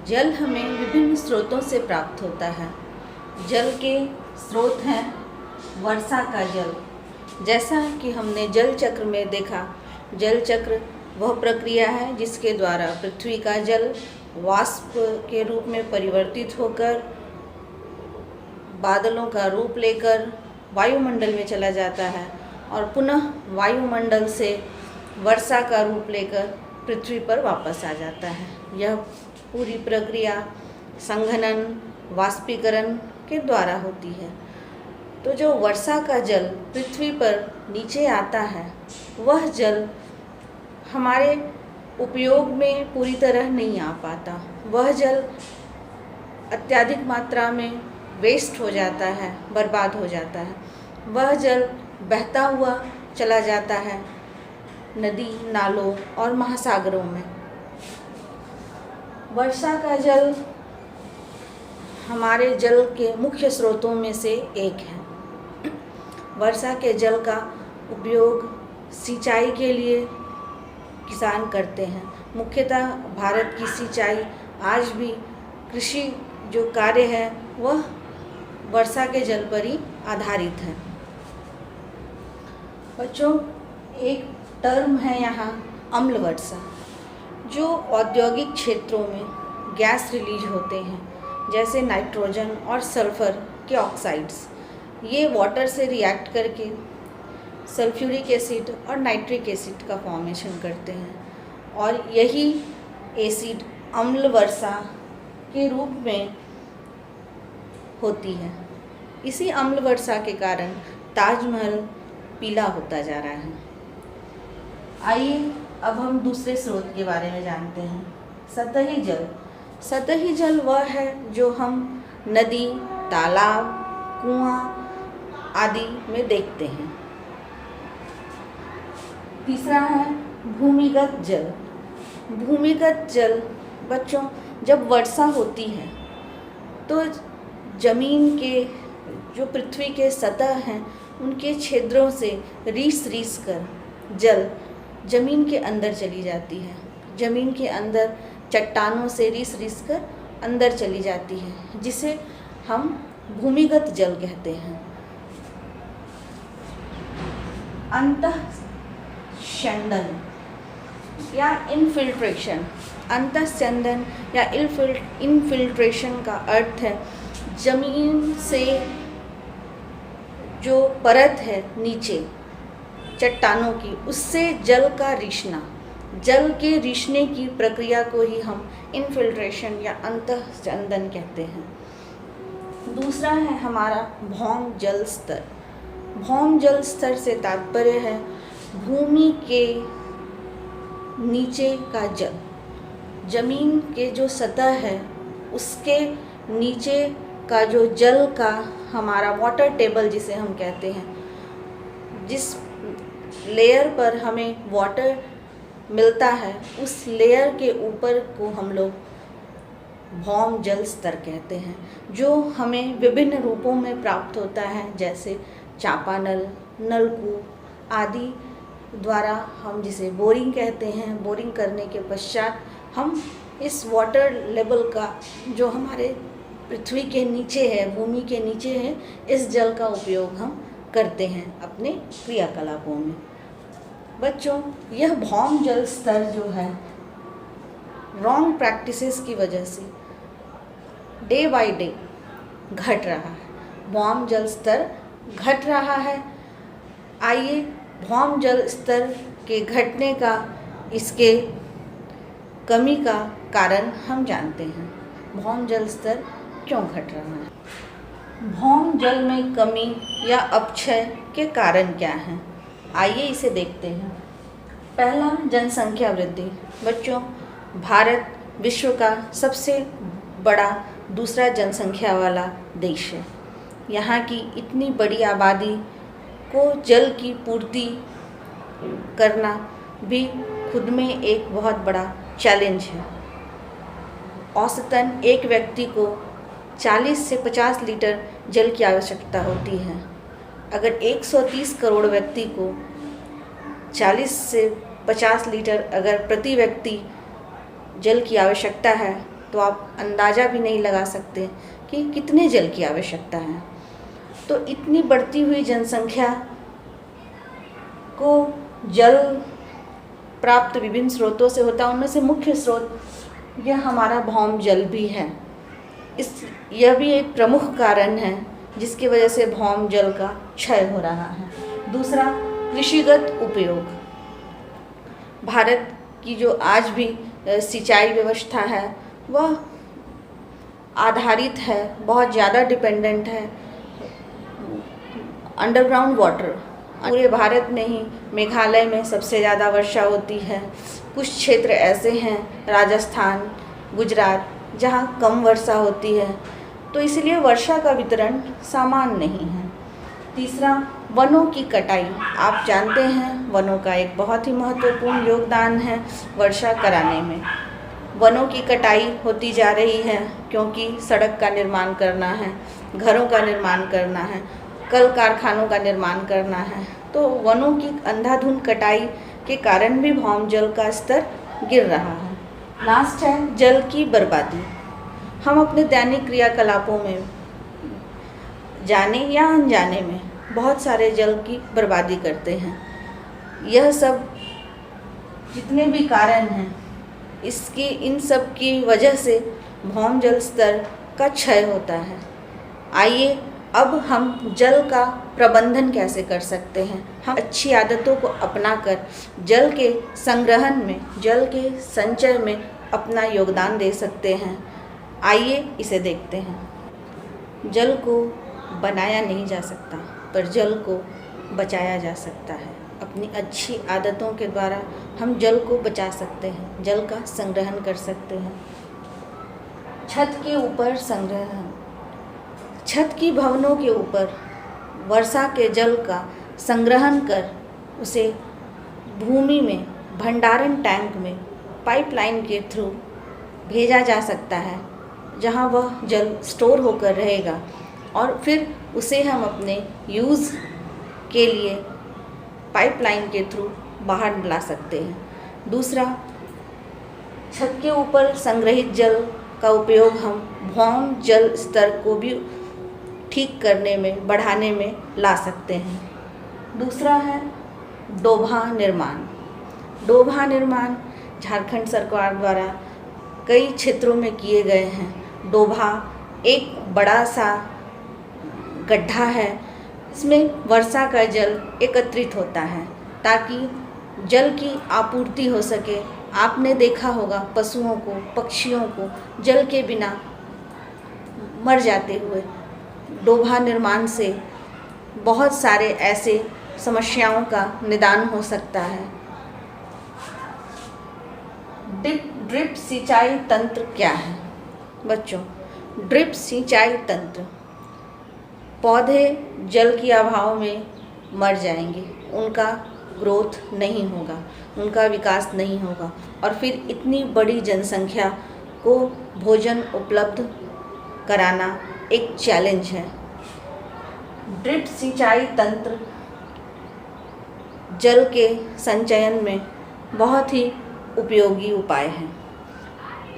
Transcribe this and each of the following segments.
जल हमें विभिन्न स्रोतों से प्राप्त होता है। जल के स्रोत हैं वर्षा का जल। जैसा कि हमने जल चक्र में देखा, जल चक्र वह प्रक्रिया है जिसके द्वारा पृथ्वी का जल वाष्प के रूप में परिवर्तित होकर बादलों का रूप लेकर वायुमंडल में चला जाता है और पुनः वायुमंडल से वर्षा का रूप लेकर पृथ्वी पर वापस आ जाता है। यह पूरी प्रक्रिया संघनन, वाष्पीकरण के द्वारा होती है। तो जो वर्षा का जल पृथ्वी पर नीचे आता है, वह जल हमारे उपयोग में पूरी तरह नहीं आ पाता। वह जल अत्यधिक मात्रा में वेस्ट हो जाता है, बर्बाद हो जाता है। वह जल बहता हुआ चला जाता है नदी, नालों और महासागरों में। वर्षा का जल हमारे जल के मुख्य स्रोतों में से एक है। वर्षा के जल का उपयोग सिंचाई के लिए किसान करते हैं। मुख्यतः भारत की सिंचाई आज भी कृषि जो कार्य है वह वर्षा के जल पर ही आधारित है। बच्चों, एक टर्म है यहाँ अम्ल वर्षा। जो औद्योगिक क्षेत्रों में गैस रिलीज होते हैं, जैसे नाइट्रोजन और सल्फर के ऑक्साइड्स, ये वाटर से रिएक्ट करके सल्फ्यूरिक एसिड और नाइट्रिक एसिड का फॉर्मेशन करते हैं और यही एसिड अम्ल वर्षा के रूप में होती है। इसी अम्ल वर्षा के कारण ताजमहल पीला होता जा रहा है। आइए अब हम दूसरे स्रोत के बारे में जानते हैं, सतही जल। सतही जल वह है जो हम नदी, तालाब, कुआं आदि में देखते हैं। तीसरा है भूमिगत जल। भूमिगत जल बच्चों, जब वर्षा होती है तो जमीन के जो पृथ्वी के सतह हैं उनके छिद्रों से रीस कर जल जमीन के अंदर चली जाती है। जमीन के अंदर चट्टानों से रीस कर अंदर चली जाती है, जिसे हम भूमिगत जल कहते हैं। अंतःस्यंदन या इनफिल्ट्रेशन। अंतःस्यंदन या इनफिल्ट्रेशन का अर्थ है जमीन से जो परत है नीचे चट्टानों की, उससे जल का रिसना। जल के रिसने की प्रक्रिया को ही हम इनफिल्ट्रेशन या अंतःस्यंदन कहते हैं। दूसरा है हमारा भौम जल स्तर। भौम जल स्तर से तात्पर्य है भूमि के नीचे का जल। जमीन के जो सतह है उसके नीचे का जो जल का हमारा वाटर टेबल जिसे हम कहते हैं, जिस लेयर पर हमें वाटर मिलता है, उस लेयर के ऊपर को हम लोग भौम जल स्तर कहते हैं, जो हमें विभिन्न रूपों में प्राप्त होता है, जैसे चापानल, नलकूप आदि द्वारा हम जिसे बोरिंग कहते हैं। बोरिंग करने के पश्चात हम इस वाटर लेवल का जो हमारे पृथ्वी के नीचे है, भूमि के नीचे है, इस जल का उपयोग हम करते हैं अपने क्रियाकलापों में। बच्चों, यह भौम जल स्तर जो है रॉन्ग प्रैक्टिसेस की वजह से डे बाय डे घट रहा है। भौम जल स्तर घट रहा है। आइए भौम जल स्तर के घटने का, इसके कमी का कारण हम जानते हैं। भौम जल स्तर क्यों घट रहा है? भौम जल में कमी या अपक्षय के कारण क्या हैं? आइए इसे देखते हैं। पहला, जनसंख्या वृद्धि। बच्चों, भारत विश्व का सबसे बड़ा दूसरा जनसंख्या वाला देश है। यहाँ की इतनी बड़ी आबादी को जल की पूर्ति करना भी खुद में एक बहुत बड़ा चैलेंज है। औसतन एक व्यक्ति को 40 से 50 लीटर जल की आवश्यकता होती है। अगर 130 करोड़ व्यक्ति को 40 से 50 लीटर अगर प्रति व्यक्ति जल की आवश्यकता है, तो आप अंदाज़ा भी नहीं लगा सकते कि कितने जल की आवश्यकता है। तो इतनी बढ़ती हुई जनसंख्या को जल प्राप्त विभिन्न स्रोतों से होता है, उनमें से मुख्य स्रोत यह हमारा भौम जल भी है। यह भी एक प्रमुख कारण है जिसकी वजह से भौम जल का क्षय हो रहा है। दूसरा, कृषिगत उपयोग। भारत की जो आज भी सिंचाई व्यवस्था है वह आधारित है, बहुत ज़्यादा डिपेंडेंट है अंडरग्राउंड वाटर। पूरे भारत में ही मेघालय में सबसे ज़्यादा वर्षा होती है। कुछ क्षेत्र ऐसे हैं, राजस्थान, गुजरात, जहाँ कम वर्षा होती है, तो इसलिए वर्षा का वितरण समान नहीं है। तीसरा, वनों की कटाई। आप जानते हैं वनों का एक बहुत ही महत्वपूर्ण योगदान है वर्षा कराने में। वनों की कटाई होती जा रही है क्योंकि सड़क का निर्माण करना है, घरों का निर्माण करना है, कल कारखानों का निर्माण करना है, तो वनों की अंधाधुंध कटाई के कारण भी भौम जल का स्तर गिर रहा है। लास्ट है जल की बर्बादी। हम अपने दैनिक क्रियाकलापों में जाने या अनजाने में बहुत सारे जल की बर्बादी करते हैं। यह सब जितने भी कारण हैं, इन सब की वजह से भौम जल स्तर का क्षय होता है। आइए अब हम जल का प्रबंधन कैसे कर सकते हैं, हम अच्छी आदतों को अपनाकर जल के संग्रहण में, जल के संचय में अपना योगदान दे सकते हैं। आइए इसे देखते हैं। जल को बनाया नहीं जा सकता, पर जल को बचाया जा सकता है। अपनी अच्छी आदतों के द्वारा हम जल को बचा सकते हैं, जल का संग्रहण कर सकते हैं। छत के ऊपर संग्रहण। छत की भवनों के ऊपर वर्षा के जल का संग्रहण कर उसे भूमि में भंडारण टैंक में पाइपलाइन के थ्रू भेजा जा सकता है, जहां वह जल स्टोर होकर रहेगा और फिर उसे हम अपने यूज़ के लिए पाइपलाइन के थ्रू बाहर ला सकते हैं। दूसरा, छत के ऊपर संग्रहित जल का उपयोग हम भौम जल स्तर को भी ठीक करने में, बढ़ाने में ला सकते हैं। दूसरा है डोभा निर्माण। डोभा निर्माण झारखंड सरकार द्वारा कई क्षेत्रों में किए गए हैं। डोभा एक बड़ा सा गड्ढा है, इसमें वर्षा का जल एकत्रित होता है ताकि जल की आपूर्ति हो सके। आपने देखा होगा पशुओं को, पक्षियों को जल के बिना मर जाते हुए। डोभा निर्माण से बहुत सारे ऐसे समस्याओं का निदान हो सकता है। ड्रिप सिंचाई तंत्र क्या है बच्चों? ड्रिप सिंचाई तंत्र, पौधे जल के अभाव में मर जाएंगे, उनका ग्रोथ नहीं होगा, उनका विकास नहीं होगा और फिर इतनी बड़ी जनसंख्या को भोजन उपलब्ध कराना एक चैलेंज है। ड्रिप सिंचाई तंत्र जल के संचयन में बहुत ही उपयोगी उपाय है।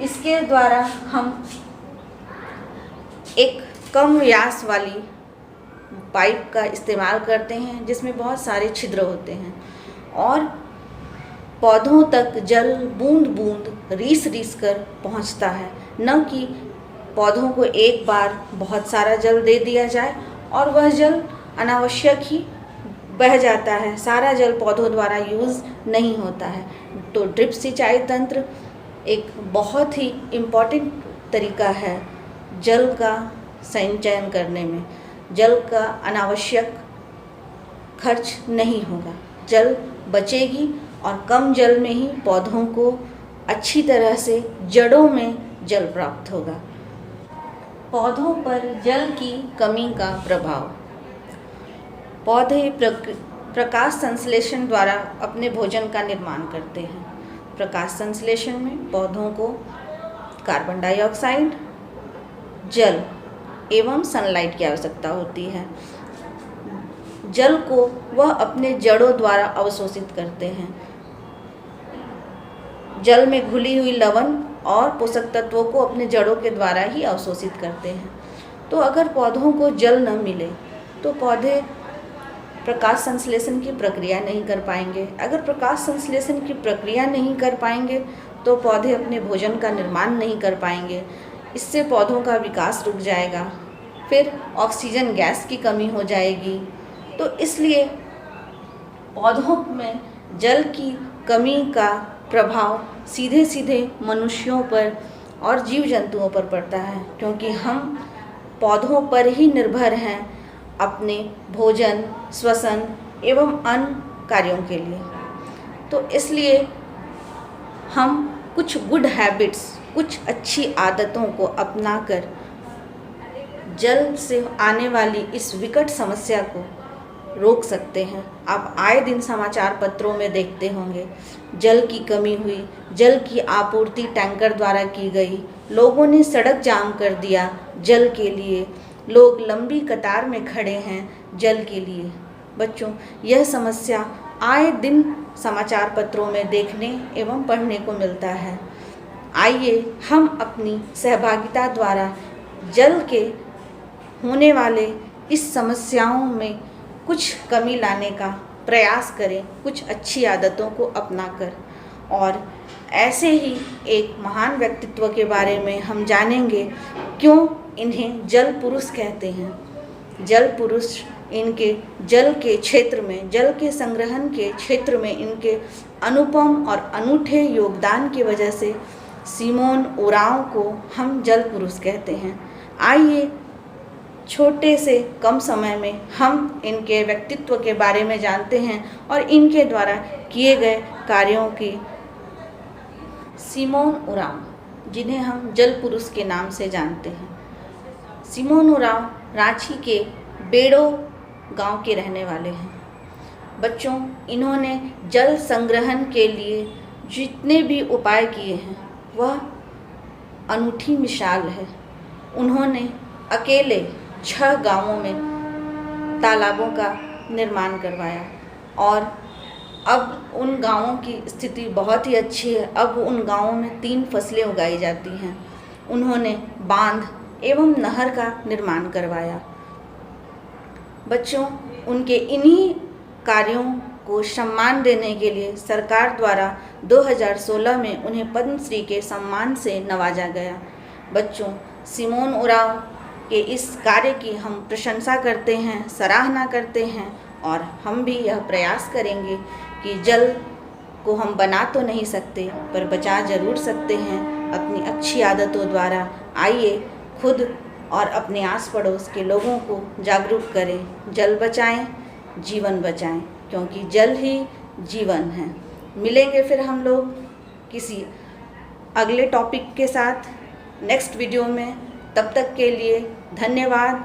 इसके द्वारा हम एक कम व्यास वाली पाइप का इस्तेमाल करते हैं जिसमें बहुत सारे छिद्र होते हैं और पौधों तक जल बूंद बूंद रीस रीस कर पहुंचता है, न कि पौधों को एक बार बहुत सारा जल दे दिया जाए और वह जल अनावश्यक ही बह जाता है, सारा जल पौधों द्वारा यूज़ नहीं होता है। तो ड्रिप सिंचाई तंत्र एक बहुत ही इम्पॉर्टेंट तरीका है जल का संचयन करने में। जल का अनावश्यक खर्च नहीं होगा, जल बचेगी और कम जल में ही पौधों को अच्छी तरह से जड़ों में जल प्राप्त होगा। पौधों पर जल की कमी का प्रभाव। पौधे प्रकाश संश्लेषण द्वारा अपने भोजन का निर्माण करते हैं। प्रकाश संश्लेषण में पौधों को कार्बन डाइऑक्साइड, जल एवं सनलाइट की आवश्यकता होती है। जल को वह अपने जड़ों द्वारा अवशोषित करते हैं। जल में घुली हुई लवण और पोषक तत्वों को अपने जड़ों के द्वारा ही अवशोषित करते हैं। तो अगर पौधों को जल न मिले तो पौधे प्रकाश संश्लेषण की प्रक्रिया नहीं कर पाएंगे। अगर प्रकाश संश्लेषण की प्रक्रिया नहीं कर पाएंगे तो पौधे अपने भोजन का निर्माण नहीं कर पाएंगे। इससे पौधों का विकास रुक जाएगा, फिर ऑक्सीजन गैस की कमी हो जाएगी। तो इसलिए पौधों में जल की कमी का प्रभाव सीधे सीधे मनुष्यों पर और जीव जंतुओं पर पड़ता है, क्योंकि हम पौधों पर ही निर्भर हैं अपने भोजन, श्वसन एवं अन्य कार्यों के लिए। तो इसलिए हम कुछ गुड हैबिट्स, कुछ अच्छी आदतों को अपनाकर जल से आने वाली इस विकट समस्या को रोक सकते हैं। आप आए दिन समाचार पत्रों में देखते होंगे, जल की कमी हुई, जल की आपूर्ति टैंकर द्वारा की गई, लोगों ने सड़क जाम कर दिया जल के लिए, लोग लंबी कतार में खड़े हैं जल के लिए। बच्चों, यह समस्या आए दिन समाचार पत्रों में देखने एवं पढ़ने को मिलता है। आइए हम अपनी सहभागिता द्वारा जल के होने वाले इस समस्याओं में कुछ कमी लाने का प्रयास करें, कुछ अच्छी आदतों को अपनाकर। और ऐसे ही एक महान व्यक्तित्व के बारे में हम जानेंगे, क्यों इन्हें जल पुरुष कहते हैं। जल पुरुष इनके जल के क्षेत्र में, जल के संग्रहण के क्षेत्र में इनके अनुपम और अनूठे योगदान की वजह से सिमोन ओरांव को हम जल पुरुष कहते हैं। आइए छोटे से कम समय में हम इनके व्यक्तित्व के बारे में जानते हैं और इनके द्वारा किए गए कार्यों की। सिमोन ओरांव, जिन्हें हम जल पुरुष के नाम से जानते हैं। सिमोन ओरांव रांची के बेड़ो गांव के रहने वाले हैं। बच्चों, इन्होंने जल संग्रहण के लिए जितने भी उपाय किए हैं वह अनूठी मिसाल है। उन्होंने अकेले 6 गांवों में तालाबों का निर्माण करवाया और अब उन गांवों की स्थिति बहुत ही अच्छी है। अब उन गांवों में 3 फसलें उगाई जाती हैं। उन्होंने बांध एवं नहर का निर्माण करवाया। बच्चों, उनके इन्हीं कार्यों को सम्मान देने के लिए सरकार द्वारा 2016 में उन्हें पद्मश्री के सम्मान से नवाजा गया। बच्चों, सिमोन ओरांव के इस कार्य की हम प्रशंसा करते हैं, सराहना करते हैं और हम भी यह प्रयास करेंगे कि जल को हम बना तो नहीं सकते पर बचा ज़रूर सकते हैं अपनी अच्छी आदतों द्वारा। आइए खुद और अपने आस पड़ोस के लोगों को जागरूक करें। जल बचाएं, जीवन बचाएं, क्योंकि जल ही जीवन है। मिलेंगे फिर हम लोग किसी अगले टॉपिक के साथ नेक्स्ट वीडियो में। तब तक के लिए धन्यवाद।